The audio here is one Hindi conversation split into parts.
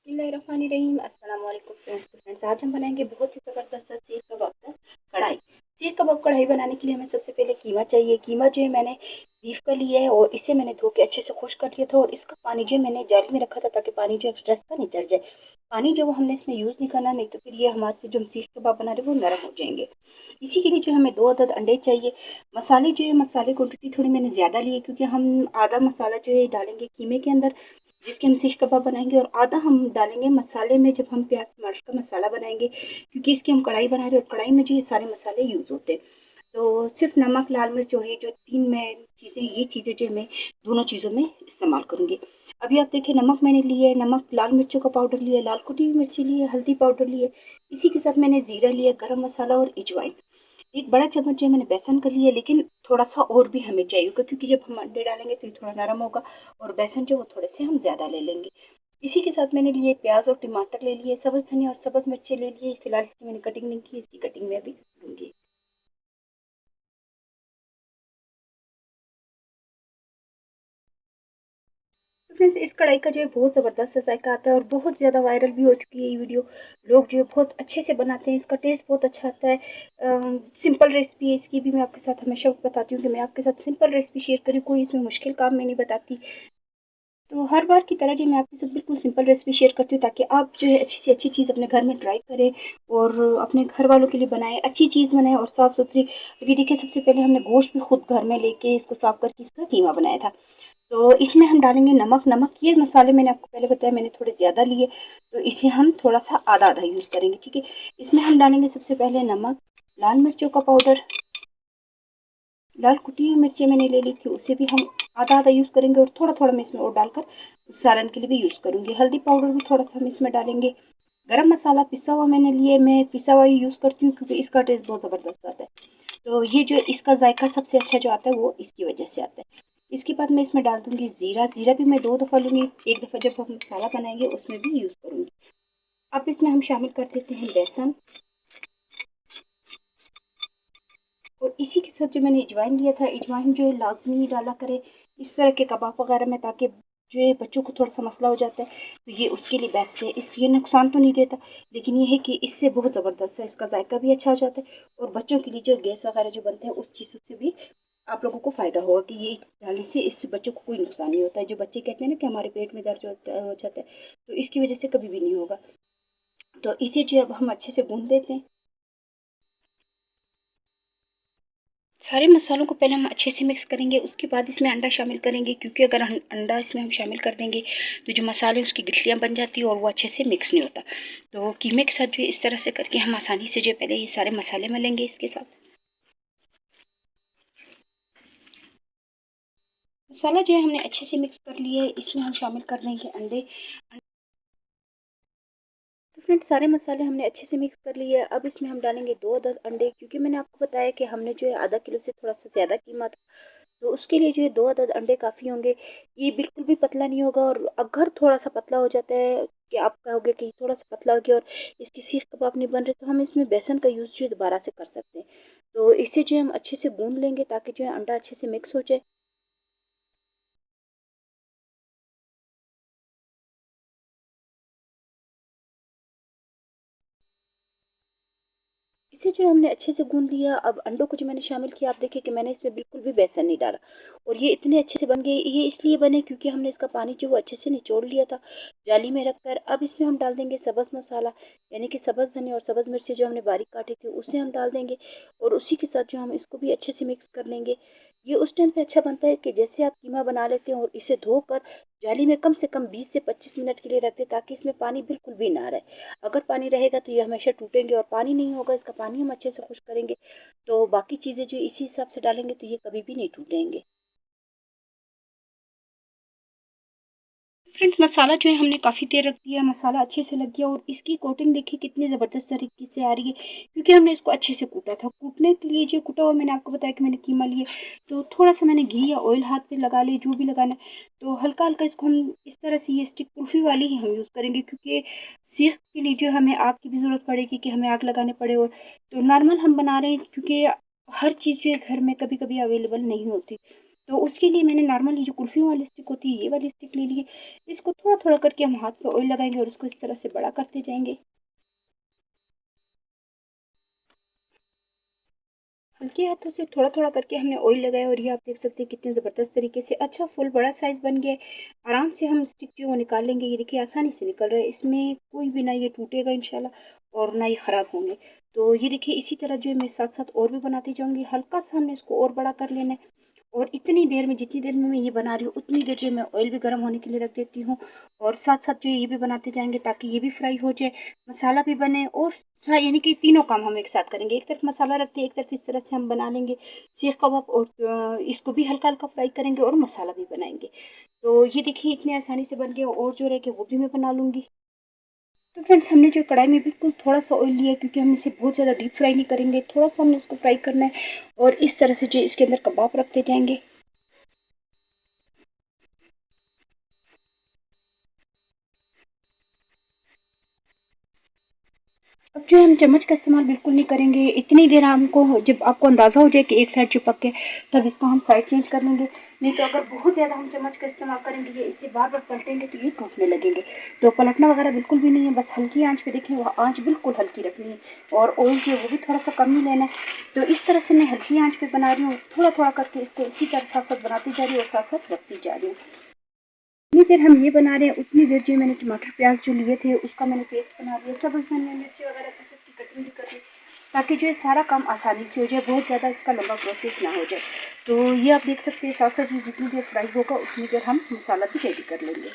बिस्मिल्लाहिर्रहमानिर्रहीम। अस्सलाम वालेकुम फ्रेंड्स। आज हम बनाएंगे बहुत ही ज़बरदस्त सा सीख कबाब का कढ़ाई। सीख कबाब कढ़ाई बनाने के लिए हमें सबसे पहले कीमा चाहिए। कीमा जो है मैंने बीफ का लिया है और इसे मैंने धो के अच्छे से खुश कर लिया था और इसका पानी जो है मैंने जाली में रखा था ताकि पानी जो एक्स्ट्रा इसका निचड़ जाए। पानी जो वो हमने इसमें यूज़ नहीं करना, नहीं तो फिर ये हमारे से जो हम सीख कबाब बना रहे हैं वो नरम हो जाएंगे। इसी के लिए जो हमें 2 अदद अंडे चाहिए। मसाले जो है, मसाले क्वान्टिटी थोड़ी मैंने ज़्यादा ली है क्योंकि हम आधा मसाला जो है डालेंगे कीमे के अंदर जिसके हम सीख कबाब बनाएंगे और आधा हम डालेंगे मसाले में जब हम प्याज टमाटर का मसाला बनाएंगे, क्योंकि इसकी हम कढ़ाई बना रहे हैं और कढ़ाई में जो ये सारे मसाले यूज़ होते हैं। तो सिर्फ नमक लाल मिर्च जो है, जो तीन मैं चीज़ें, ये चीज़ें जो मैं दोनों चीज़ों में इस्तेमाल करूँगी। अभी आप देखिए, नमक मैंने लिया है, नमक, लाल मिर्चों का पाउडर लिया है, लाल कुटी हुई मिर्ची ली है, हल्दी पाउडर लिया है, इसी के साथ मैंने जीरा लिया, गरम मसाला और अजवाइन। एक बड़ा चम्मच जो मैंने बेसन का लिया, लेकिन थोड़ा सा और भी हमें चाहिए होगा क्योंकि जब हम अंडे डालेंगे तो ये थोड़ा नरम होगा और बेसन जो वो थोड़े से हम ज़्यादा ले लेंगे। इसी के साथ मैंने लिए प्याज और टमाटर ले लिए, सब्ज़ धनिया और सब्ज़ मिर्ची ले लिए। फिलहाल इसकी मैंने कटिंग नहीं की, इसकी कटिंग मैं अभी करूँगी। तो फ्रेंड्स, इस कढ़ाई का जो है बहुत ज़बरदस्त सा जायका आता है और बहुत ज़्यादा वायरल भी हो चुकी है ये वीडियो। लोग जो है बहुत अच्छे से बनाते हैं, इसका टेस्ट बहुत अच्छा आता है। सिंपल रेसिपी है इसकी भी, मैं आपके साथ हमेशा बताती हूँ कि मैं आपके साथ सिंपल रेसिपी शेयर करी, कोई इसमें मुश्किल काम मैं नहीं बताती। तो हर बार की तरह जी मैं आपके साथ बिल्कुल सिंपल रेसिपी शेयर करती हूँ ताकि आप जो है अच्छी से अच्छी चीज़ अपने घर में ट्राई करें और अपने घर वालों के लिए बनाएं, अच्छी चीज़ बनाएं और साफ़ सुथरी। अभी देखिए, सबसे पहले हमने गोश्त भी खुद घर में लेके इसको साफ़ करके इसका कीमा बनाया था। तो इसमें हम डालेंगे नमक। नमक, ये मसाले मैंने आपको पहले बताया, मैंने थोड़े ज़्यादा लिए, तो इसे हम थोड़ा सा आधा आधा यूज़ करेंगे, ठीक है। इसमें हम डालेंगे सबसे पहले नमक, लाल मिर्चों का पाउडर, लाल कुटी हुई मिर्ची मैंने ले ली थी, उसे भी हम आधा आधा यूज़ करेंगे और थोड़ा थोड़ा मैं इसमें और डालकर सालन के लिए भी यूज़ करूँगी। हल्दी पाउडर भी थोड़ा सा हम इसमें डालेंगे। गरम मसाला पिसा हुआ मैंने लिए, मैं पिसा हुआ ही यूज़ करती हूँ क्योंकि इसका टेस्ट बहुत ज़बरदस्त आता है। तो ये जो इसका जायका सबसे अच्छा जो आता है वो इसकी वजह से आता है। इसके बाद मैं इसमें डाल दूँगी ज़ीरा। ज़ीरा भी मैं 2 दफ़ा लूँगी, एक दफ़ा जब हम मसाला बनाएंगे उसमें भी यूज़ करूँगी। अब इसमें हम शामिल कर देते हैं बेसन और इसी के साथ जो मैंने अजवाइन लिया था, अजवाइन जो है लाजमी डाला करें इस तरह के कबाब वगैरह में, ताकि जो है बच्चों को थोड़ा सा मसला हो जाता है तो ये उसके लिए बेस्ट है। इस ये नुकसान तो नहीं देता, लेकिन ये है कि इससे बहुत ज़बरदस्त है, इसका जायका भी अच्छा हो जाता है और बच्चों के लिए जो गैस वगैरह जो बनते हैं उस चीज़ों से भी आप लोगों को फ़ायदा होगा कि ये डालने से इससे बच्चों को कोई नुकसान नहीं होता है। जो बच्चे कहते हैं ना कि हमारे पेट में दर्द हो जाता है, तो इसकी वजह से कभी भी नहीं होगा। तो इसे जो है अब हम अच्छे से गूँध देते हैं। सारे मसालों को पहले हम अच्छे से मिक्स करेंगे, उसके बाद इसमें अंडा शामिल करेंगे क्योंकि अगर हम अंडा इसमें हम शामिल कर देंगे तो जो मसाले उसकी गिठलियाँ बन जाती है और वो अच्छे से मिक्स नहीं होता। तो कीमे के साथ जो है इस तरह से करके हम आसानी से जो है पहले ये सारे मसाले मलेंगे इसके साथ। मसाला जो है हमने अच्छे से मिक्स कर लिया है, इसमें हम शामिल कर देंगे अंडे। तो फ्रेंड्स, सारे मसाले हमने अच्छे से मिक्स कर लिए। अब इसमें हम डालेंगे 2 अदद अंडे, क्योंकि मैंने आपको बताया कि हमने जो है आधा किलो से थोड़ा सा ज़्यादा कीमा था, तो उसके लिए जो है 2 अदद अंडे काफ़ी होंगे। ये बिल्कुल भी पतला नहीं होगा और अगर थोड़ा सा पतला हो जाता है कि आप कहोगे कि थोड़ा सा पतला हो गया और इसकी सीख कबाब नहीं बन रहे, तो हम इसमें बेसन का यूज़ जो है दोबारा से कर सकते हैं। तो इसे जो है हम अच्छे से गूँध लेंगे ताकि जो है अंडा अच्छे से मिक्स हो जाए। इसे जो हमने अच्छे से गूँध लिया, अब अंडों को जो मैंने शामिल किया, आप देखिए कि मैंने इसमें बिल्कुल भी बेसन नहीं डाला और ये इतने अच्छे से बन गए। ये इसलिए बने क्योंकि हमने इसका पानी जो वो अच्छे से निचोड़ लिया था जाली में रखकर। अब इसमें हम डाल देंगे सब्ज़ मसाला, यानी कि सब्ज़ धनिया और सब्ज़ मिर्ची जो हमने बारीक काटी थी उसे हम डाल देंगे और उसी के साथ जो हम इसको भी अच्छे से मिक्स कर लेंगे। ये उस टाइम पे अच्छा बनता है कि जैसे आप कीमा बना लेते हैं और इसे धोकर जाली में कम से कम 20 से 25 मिनट के लिए रख दें ताकि इसमें पानी बिल्कुल भी ना रहे। अगर पानी रहेगा तो ये हमेशा टूटेंगे और पानी नहीं होगा, इसका पानी हम अच्छे से खुश करेंगे तो बाकी चीज़ें जो इसी हिसाब से डालेंगे तो ये कभी भी नहीं टूटेंगे। फ्रेंड्स, मसाला जो है हमने काफ़ी देर रख दिया, मसाला अच्छे से लग गया और इसकी कोटिंग देखिए कितनी ज़बरदस्त तरीके से आ रही है क्योंकि हमने इसको अच्छे से कूटा था। कूटने के लिए जो कूटा हुआ मैंने आपको बताया कि मैंने कीमा लिए, तो थोड़ा सा मैंने घी या ऑयल हाथ पे लगा लिया, जो भी लगाना है। तो हल्का हल्का इसको हम इस तरह से, ये स्टिक कुल्फ़ी वाली ही हम यूज़ करेंगे क्योंकि सीख के लिए जो हमें आग की भी ज़रूरत पड़ेगी कि हमें आग लगाने पड़े। और तो नॉर्मल हम बना रहे हैं क्योंकि हर चीज़ जो है घर में कभी कभी अवेलेबल नहीं होती, तो उसके लिए मैंने नॉर्मल ये जो कुल्फ़ियों वाली स्टिक होती है, ये वाली स्टिक ले ली है। इसको थोड़ा-थोड़ा करके हम हाथ पे ऑयल लगाएँगे और इसको इस तरह से बड़ा करते जाएँगे। हल्के हाथों से थोड़ा-थोड़ा करके हमने ऑयल लगाया और ये आप देख सकते हैं कितने ज़बरदस्त तरीके से अच्छा फुल बड़ा साइज़ बन गया है। आराम से हम स्टिक जो है वो निकाल लेंगे। ये देखिए आसानी से निकल रहा है। इसमें कोई भी ना ये टूटेगा इंशाल्लाह और ना ये ख़राब होंगे। तो ये देखिए इसी तरह जो है मैं साथ-साथ और भी बनाती जाऊँगी। हल्का-सा हमने इसको और बड़ा कर लेना है। और इतनी देर में जितनी देर में मैं ये बना रही हूँ उतनी देर जो है मैं ऑयल भी गर्म होने के लिए रख देती हूँ और साथ-साथ जो है ये भी बनाते जाएँगे ताकि ये भी फ्राई हो जाए, मसाला भी बने और यानी कि तीनों काम हम एक साथ करेंगे। एक तरफ मसाला रखते हैं, एक तरफ इस तरह से हम बना लेंगे सीख कबाब और इसको भी हल्का-हल्का फ्राई करेंगे और मसाला भी बनाएँगे। तो ये देखिए इतनी आसानी से बन गया और जो रह गया वो भी मैं बना लूँगी। तो फ्रेंड्स हमने जो कढ़ाई में बिल्कुल थोड़ा-सा ऑयल लिया है क्योंकि हम इसे बहुत ज़्यादा डीप फ्राई नहीं करेंगे, थोड़ा-सा हमने इसको फ्राई करना है और इस तरह से जो इसके अंदर कबाब रखते जाएँगे। अब जो है हम चम्मच का इस्तेमाल बिल्कुल नहीं करेंगे। इतनी देर हमको जब आपको अंदाज़ा हो जाए कि एक साइड जो पक गया, तब इसको हम साइड चेंज कर लेंगे। नहीं तो अगर बहुत ज़्यादा हम चम्मच का इस्तेमाल करेंगे, ये इसे बार-बार पलटेंगे तो ये टूटने लगेंगे। तो पलटना वगैरह बिल्कुल भी नहीं है, बस हल्की आँच पे देखें, वो आँच बिल्कुल हल्की रखनी है और ऑयल जो है वो भी थोड़ा-सा कम ही लेना है। तो इस तरह से मैं हल्की आँच पे बना रही हूँ, थोड़ा-थोड़ा करके इसको इसी तरह साथ-साथ बनाती जा रही हूँ और साथ-साथ रखती जा रही हूँ। जितनी देर हम ये बना रहे हैं उतनी देर जो मैंने टमाटर प्याज जो लिए थे उसका मैंने पेस्ट बना लिया, सब्ज़ धनिया मिर्ची वगैरह की सबकी कटिंग भी कर ली ताकि जो है सारा काम आसानी से हो जाए, बहुत ज़्यादा इसका लंबा प्रोसेस ना हो जाए। तो ये आप देख सकते हैं साथ साथ जितनी देर फ्राई होगा उतनी देर हम मसाला भी रेडी कर लेंगे।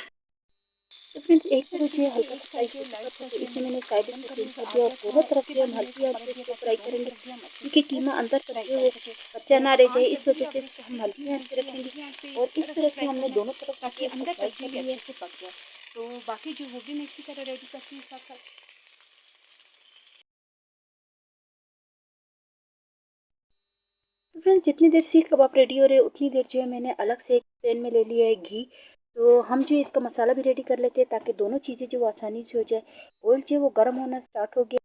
तो फ्रेंड्स एक तरफ जो है हल्का सा फ्राई हो चुका था तो इसे मैंने साइड इसको चेंज कर दिया और बहुत तरफ जो हम हल्की आंच पे इसको फ्राई करेंगे क्योंकि कीमा अंदर तक जो है वो कच्चा ना रह जाए, इस वजह से इसको हम हल्की आंच पे रखेंगे और इस तरह से हमने दोनों तरफ जो है इसको फ्राई कर लिया है। पक जाए तो बाकी जो होगी मैं इसी तरह रेडी करती हूँ साथ साथ। तो फ्रेंड्स जितनी देर सीख कबाब रेडी हो रहे हैं उतनी देर जो है मैंने अलग से एक पैन में ले लिया है घी। तो हम जो है इसका मसाला भी रेडी कर लेते हैं ताकि दोनों चीज़ें जो वो आसानी से हो जाए। ऑयल जो है वो गर्म होना स्टार्ट हो गया।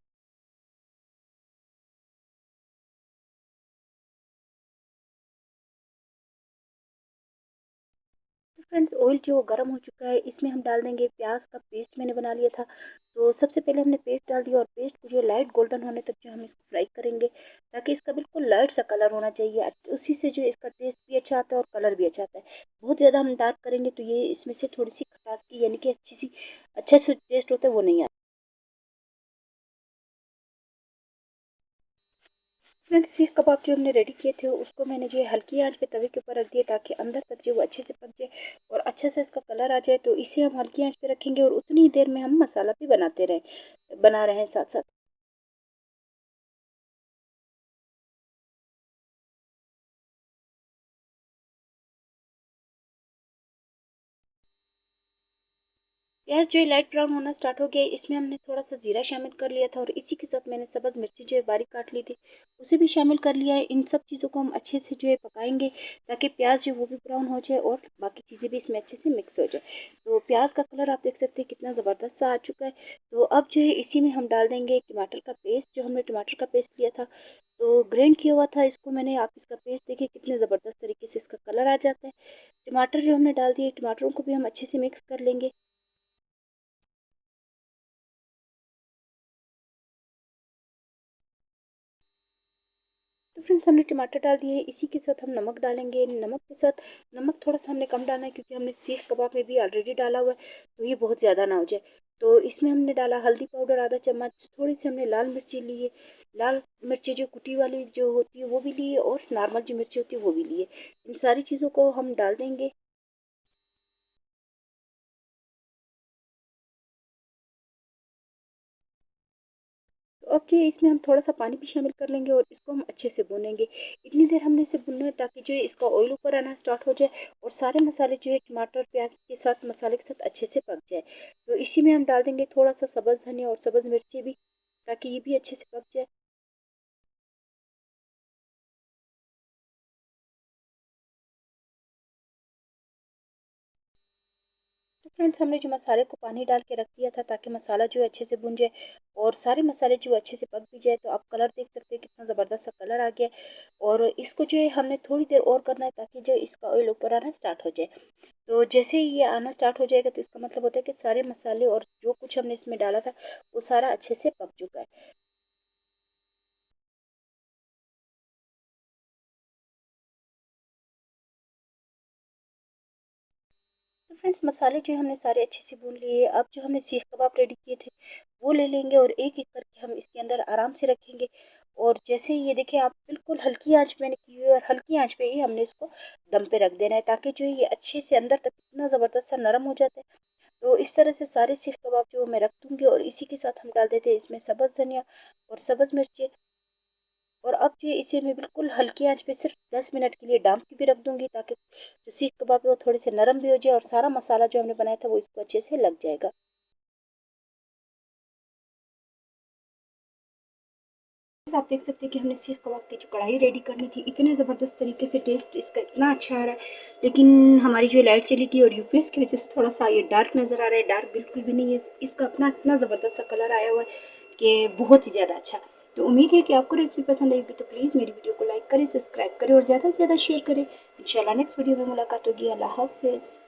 तो फ्रेंड्स ऑयल जो गर्म हो चुका है इसमें हम डाल देंगे प्याज का पेस्ट मैंने बना लिया था। तो सबसे पहले हमने पेस्ट डाल दिया और पेस्ट को जो लाइट गोल्डन होने तक जो हम इसको फ्राई करेंगे ताकि इसका बिल्कुल लाइट सा कलर होना चाहिए। उसी से जो इसका टेस्ट भी अच्छा आता है और कलर भी अच्छा आता है। बहुत ज़्यादा हम डार्क करेंगे तो ये इसमें से थोड़ी सी खटास की यानी कि अच्छी सी अच्छा सा टेस्ट होता है वो नहीं आता। फ्रेंड्स सीख कबाब जो हमने रेडी किए थे उसको मैंने जो है हल्की आंच पे तवे के ऊपर रख दिया ताकि अंदर तक जो वो अच्छे से पक जाए और अच्छा सा इसका कलर आ जाए। तो इसे हम हल्की आंच पे रखेंगे और उतनी ही देर में हम मसाला भी बना रहे हैं साथ साथ। प्याज जो है लाइट ब्राउन होना स्टार्ट हो गया है, इसमें हमने थोड़ा सा जीरा शामिल कर लिया था और इसी के साथ मैंने सब्ज़ मिर्ची जो है बारीक काट ली थी उसे भी शामिल कर लिया है। इन सब चीज़ों को हम अच्छे से जो है पकाएंगे ताकि प्याज जो है वो भी ब्राउन हो जाए और बाकी चीज़ें भी इसमें अच्छे से मिक्स हो जाए। तो प्याज का कलर आप देख सकते हैं कितना ज़बरदस्त सा आ चुका है। तो अब जो है इसी में हम डाल देंगे टमाटर का पेस्ट, जो हमने टमाटर का पेस्ट लिया था तो ग्राइंड किया हुआ था इसको मैंने। आप इसका पेस्ट देखिए कितने ज़बरदस्त तरीके से इसका कलर आ जाता है। टमाटर जो हमने डाल दिए, टमाटरों को भी हम अच्छे से मिक्स कर लेंगे। तो फ्रेंड्स हमने टमाटर डाल दिए, इसी के साथ हम नमक डालेंगे। नमक के साथ नमक थोड़ा सा हमने कम डालना है क्योंकि हमने सीख कबाब में भी ऑलरेडी डाला हुआ है तो ये बहुत ज़्यादा ना हो जाए। तो इसमें हमने डाला हल्दी पाउडर आधा चम्मच, थोड़ी सी हमने लाल मिर्ची ली है। लाल मिर्ची जो कुटी वाली जो होती है वो भी ली है और नॉर्मल जो मिर्ची होती है वो भी ली है। इन सारी चीज़ों को हम डाल देंगे। तो अब जो है इसमें हम थोड़ा सा पानी भी शामिल कर लेंगे और इसको हम अच्छे से भूनेंगे। इतनी देर हमने इसे भूनना है ताकि जो है इसका ऑयल ऊपर आना स्टार्ट हो जाए और सारे मसाले जो है टमाटर प्याज के साथ मसाले के साथ अच्छे से पक जाए। तो इसी में हम डाल देंगे थोड़ा सा सब्ज़ धनिया और सब्ज़ मिर्ची भी ताकि ये भी अच्छे से पक जाए। फ्रेंड्स, हमने जो मसाले को पानी डाल के रख दिया था ताकि मसाला जो है अच्छे से भुन जाए और सारे मसाले जो अच्छे से पक भी जाए। तो आप कलर देख सकते हैं कितना ज़बरदस्त सा कलर आ गया। और इसको जो है हमने थोड़ी देर और करना है ताकि जो इसका ऑयल ऊपर आना स्टार्ट हो जाए। तो जैसे ही ये आना स्टार्ट हो जाएगा तो इसका मतलब होता है कि सारे मसाले और जो कुछ हमने इसमें डाला था वो सारा अच्छे से पक चुका है। तो फ्रेंड्स, मसाले जो हमने सारे अच्छे से भून लिए। अब जो हमने सीख कबाब रेडी किए थे वो ले लेंगे और एक एक करके हम इसके अंदर आराम से रखेंगे। और जैसे ही ये देखें आप, बिल्कुल हल्की आंच मैंने की हुई है और हल्की आंच पे ही हमने इसको दम पे रख देना है ताकि जो है ये अच्छे से अंदर तक इतना ज़बरदस्त सा नरम हो जाता है। तो इस तरह से सारे सीख कबाब जो मैं रख दूंगी और इसी के साथ हम डाल देते हैं इसमें सब्ज़ धनिया और सब्ज़ मिर्ची। और अब जो इसे मैं बिल्कुल हल्की आंच पे सिर्फ 10 मिनट के लिए डाम के भी रख दूंगी ताकि जो सीख कबाब है वो थोड़े से नरम भी हो जाए और सारा मसाला जो हमने बनाया था वो इसको अच्छे से लग जाएगा। आप देख सकते हैं कि हमने सीख कबाब की जो कढ़ाई रेडी करनी थी, इतने ज़बरदस्त तरीके से टेस्ट इसका इतना अच्छा आ रहा है। लेकिन हमारी जो लाइट चली गई और यूपीएस की वजह से थोड़ा सा ये डार्क नज़र आ रहा है। डार्क बिल्कुल भी नहीं है, इसका अपना इतना ज़बरदस्त सा कलर आया हुआ है कि बहुत ही ज़्यादा अच्छा। तो उम्मीद है कि आपको रेसिपी पसंद आएगी। तो प्लीज़ मेरी वीडियो को लाइक करें, सब्सक्राइब करें और ज़्यादा से ज़्यादा शेयर करें। इंशाल्लाह नेक्स्ट वीडियो में मुलाकात होगी। अल्लाह हाफ़िज़।